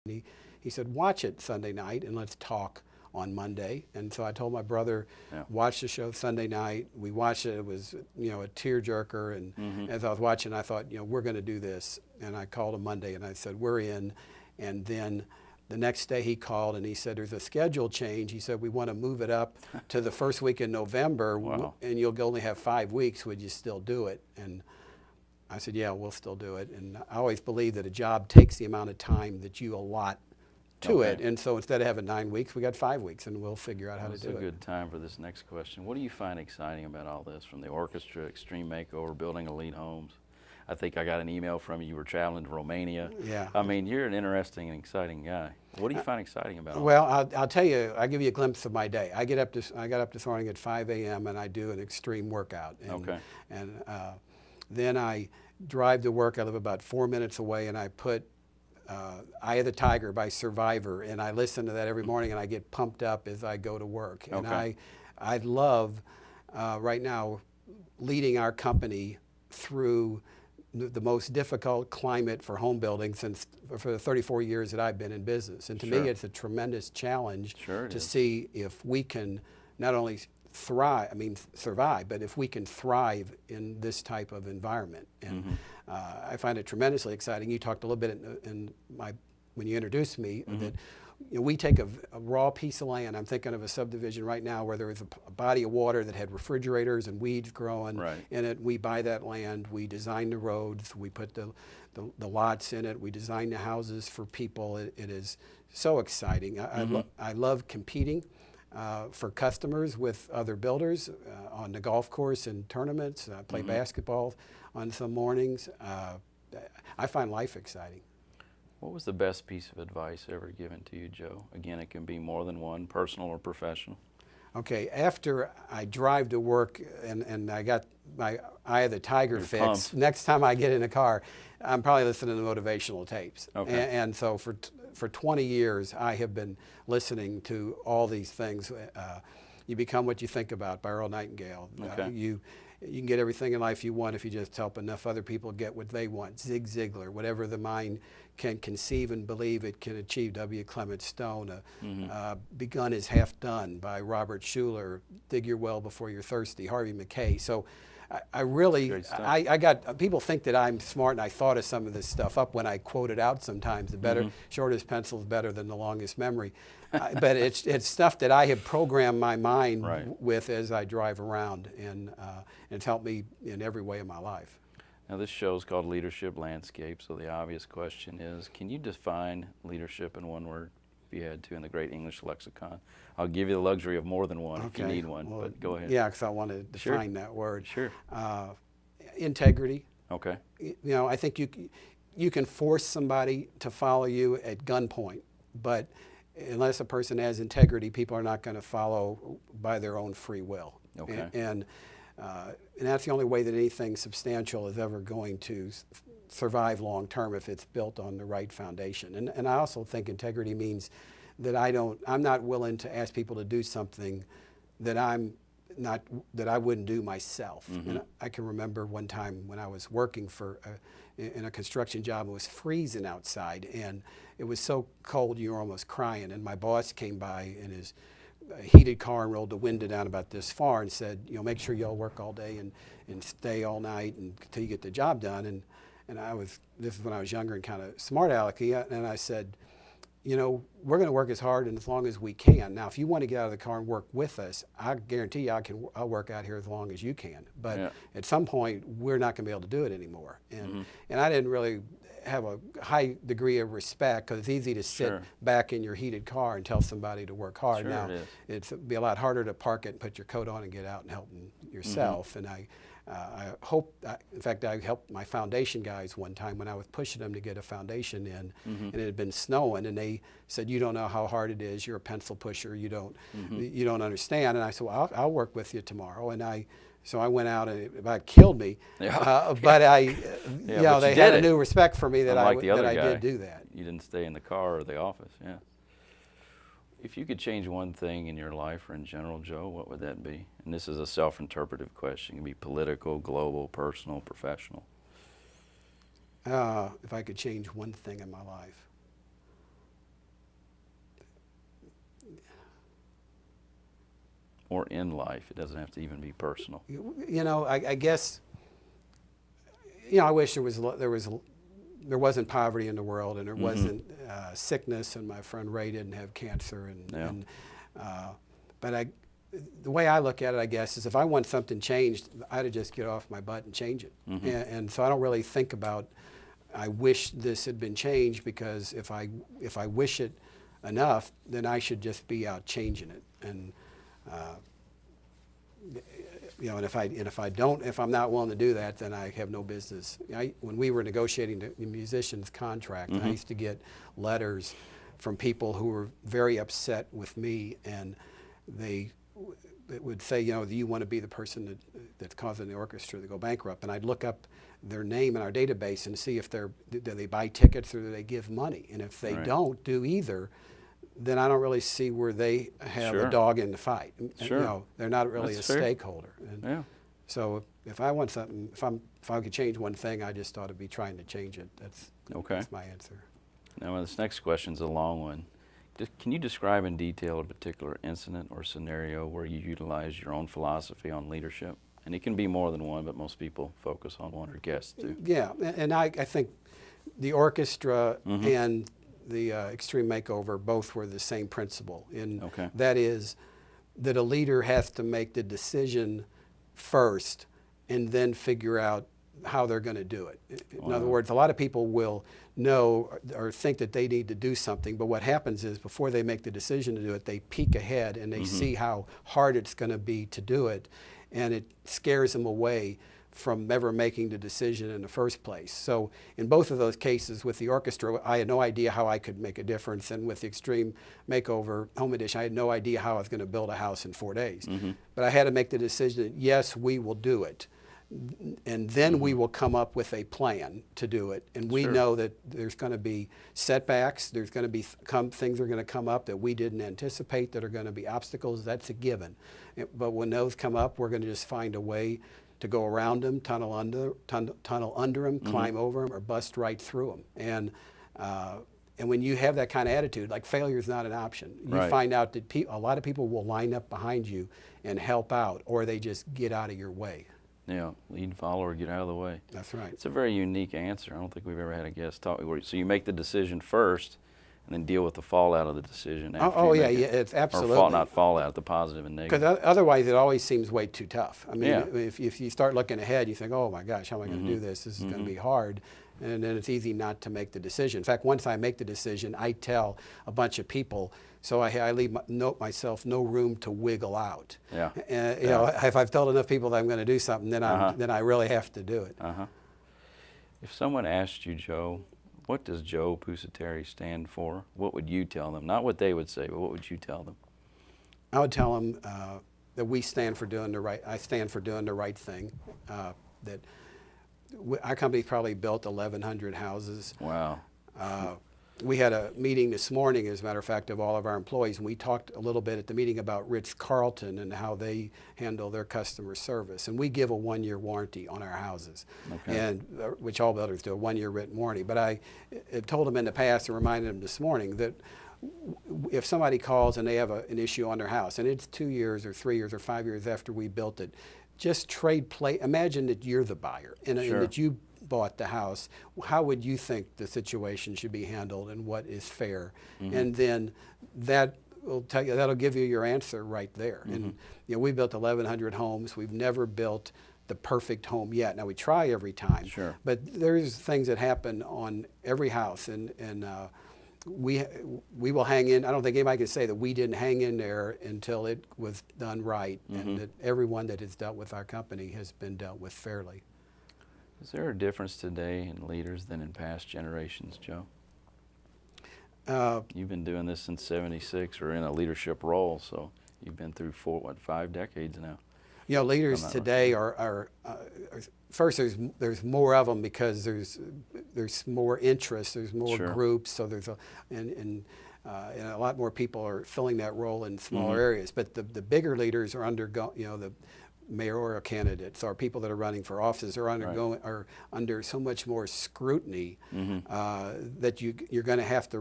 He said, watch it Sunday night and let's talk on Monday. And so I told my brother, watch the show Sunday night. We watched it. It was, a tearjerker. And as I was watching, I thought, we're going to do this. And I called him Monday and I said, we're in. And then the next day he called and he said, there's a schedule change. He said, we want to move it up to the first week in November. Wow. And you'll only have 5 weeks. Would you still do it? And I said, yeah, we'll still do it. And I always believe that a job takes the amount of time that you allot to it. And so instead of having 9 weeks, we got 5 weeks, and we'll figure out how to do it. That's a good time for this next question. What do you find exciting about all this, from the orchestra, extreme makeover, building elite homes? I think I got an email from you. You were traveling to Romania. Yeah. I mean, you're an interesting and exciting guy. What do you find exciting about all Well, I'll tell you, I'll give you a glimpse of my day. I got up this morning at 5 a.m. and I do an extreme workout. And then I drive to work. I live about 4 minutes away, and I put Eye of the Tiger by Survivor, and I listen to that every morning, and I get pumped up as I go to work. And I love right now leading our company through the most difficult climate for home building for the 34 years that I've been in business. And to me, it's a tremendous challenge to see if we can not only survive, but if we can thrive in this type of environment. And I find it tremendously exciting. You talked a little bit when you introduced me that we take a raw piece of land. I'm thinking of a subdivision right now where there was a body of water that had refrigerators and weeds growing in it. We buy that land. We design the roads. We put the lots in it. We design the houses for people. It is so exciting. I love competing for customers with other builders on the golf course and tournaments. I play basketball on some mornings. I find life exciting. What was the best piece of advice ever given to you, Joe? Again, it can be more than one, personal or professional. Okay, after I drive to work and I got my Eye of the Tiger fix, next time I get in a car, I'm probably listening to motivational tapes. And so for 20 years, I have been listening to all these things. You become what you think about by Earl Nightingale. You can get everything in life you want if you just help enough other people get what they want. Zig Ziglar, whatever the mind can conceive and believe it can achieve. W. Clement Stone, Begun is Half Done by Robert Schuller, Dig Your Well Before You're Thirsty, Harvey Mackay. So I got, people think that I'm smart and I thought of some of this stuff up when I quote it out sometimes. The shortest pencil is better than the longest memory. But it's stuff that I have programmed my mind with as I drive around, and it's helped me in every way of my life. Now this show is called Leadership Landscape, so the obvious question is, can you define leadership in one word, if you had to, in the great English lexicon? I'll give you the luxury of more than one if you need one, but go ahead. Yeah, because I want to define that word. Sure. Integrity. Okay. I think you can force somebody to follow you at gunpoint, but unless a person has integrity, people are not going to follow by their own free will. Okay. And that's the only way that anything substantial is ever going to survive long term, if it's built on the right foundation. And I also think integrity means that I'm not willing to ask people to do something that I wouldn't do myself. And I can remember one time when I was working in a construction job, it was freezing outside, and it was so cold you were almost crying. And my boss came by in his heated car and rolled the window down about this far and said, make sure y'all work all day and stay all night until you get the job done. And this is when I was younger and kind of smart alecky, and I said, we're going to work as hard and as long as we can. Now, if you want to get out of the car and work with us, I guarantee you I'll work out here as long as you can. But at some point, we're not going to be able to do it anymore. And I didn't really have a high degree of respect, because it's easy to sit back in your heated car and tell somebody to work hard. Now, it'd be a lot harder to park it and put your coat on and get out and help yourself. And I in fact, I helped my foundation guys one time when I was pushing them to get a foundation in, and it had been snowing, and they said, "You don't know how hard it is. You're a pencil pusher. You don't understand." And I said, "Well, I'll work with you tomorrow." And so I went out, and it about killed me. But they had a new respect for me that I did do that. You didn't stay in the car or the office. Yeah. If you could change one thing in your life or in general, Joe, what would that be? And this is a self-interpretive question. It can be political, global, personal, professional. If I could change one thing in my life. Or in life, it doesn't have to even be personal. I guess, I wish there wasn't poverty in the world, and there wasn't sickness, and my friend Ray didn't have cancer, but the way I look at it, I guess, is if I want something changed, I'd just get off my butt and change it. And so I don't really think about, I wish this had been changed, because if I wish it enough, then I should just be out changing it. And and if I'm not willing to do that, then I have no business. When we were negotiating the musician's contract, I used to get letters from people who were very upset with me, and they would say, do you want to be the person that's causing the orchestra to go bankrupt? And I'd look up their name in our database and see if do they buy tickets or do they give money. And if they don't do either, then I don't really see where they have a dog in the fight. They're not really That's a fair. stakeholder. And so if I want something, if I could change one thing, I just ought to be trying to change it. That's my answer. Now, this next question's a long one. Can you describe in detail a particular incident or scenario where you utilize your own philosophy on leadership? And it can be more than one, but most people focus on one or guests too. Yeah, and I think the orchestra and the Extreme Makeover both were the same principle. That is that a leader has to make the decision first and then figure out how they're going to do it. In other words, a lot of people will know or think that they need to do something, but what happens is before they make the decision to do it, they peek ahead and they see how hard it's going to be to do it, and it scares them away from ever making the decision in the first place. So in both of those cases with the orchestra, I had no idea how I could make a difference, and with the Extreme Makeover Home Edition, I had no idea how I was going to build a house in 4 days. But I had to make the decision that yes, we will do it. And then we will come up with a plan to do it. And we know that there's going to be setbacks, there's going to be things are going to come up that we didn't anticipate, that are going to be obstacles. That's a given. But when those come up, we're going to just find a way to go around them, tunnel under them, climb over them, or bust right through them. And when you have that kind of attitude, like, failure is not an option. You find out that a lot of people will line up behind you and help out, or they just get out of your way. Yeah, lead, follower, get out of the way. That's right. It's a very unique answer. I don't think we've ever had a guest talk. So you make the decision first, and then deal with the fallout of the decision after. It's absolutely. Or not fallout, the positive and negative. Because otherwise, it always seems way too tough. I mean, if you start looking ahead, you think, oh my gosh, how am I going to do this? This is going to be hard. And then it's easy not to make the decision. In fact, once I make the decision, I tell a bunch of people, so I leave myself no room to wiggle out. If I've told enough people that I'm going to do something, then I really have to do it. If someone asked you, Joe, what does Joe Pusateri stand for? What would you tell them? Not what they would say, but what would you tell them? I would tell them that we stand for doing the right. I stand for doing the right thing. That our company probably built 1,100 houses. Wow. We had a meeting this morning, as a matter of fact, of all of our employees, and we talked a little bit at the meeting about Ritz-Carlton and how they handle their customer service. And we give a 1-year warranty on our houses, and which all builders do, a 1-year written warranty. But I told them in the past and reminded them this morning that if somebody calls and they have an issue on their house, and it's 2 years or 3 years or 5 years after we built it, just trade play. Imagine that you're the buyer and that you bought the house. How would you think the situation should be handled and what is fair? And then that will tell you, that'll give you your answer right there. And we built 1,100 homes. We've never built the perfect home yet. Now we try every time, but there's things that happen on every house, and we will hang in. I don't think anybody can say that we didn't hang in there until it was done right, and that everyone that has dealt with our company has been dealt with fairly. Is there a difference today in leaders than in past generations, Joe? You've been doing this since '76, or in a leadership role, so you've been through 5 decades now. Leaders today are first, there's more of them because there's more interest, there's more groups, so there's and a lot more people are filling that role in smaller areas. But the bigger leaders are undergoing, the mayoral candidates or people that are running for offices are are under so much more scrutiny that you're going to have to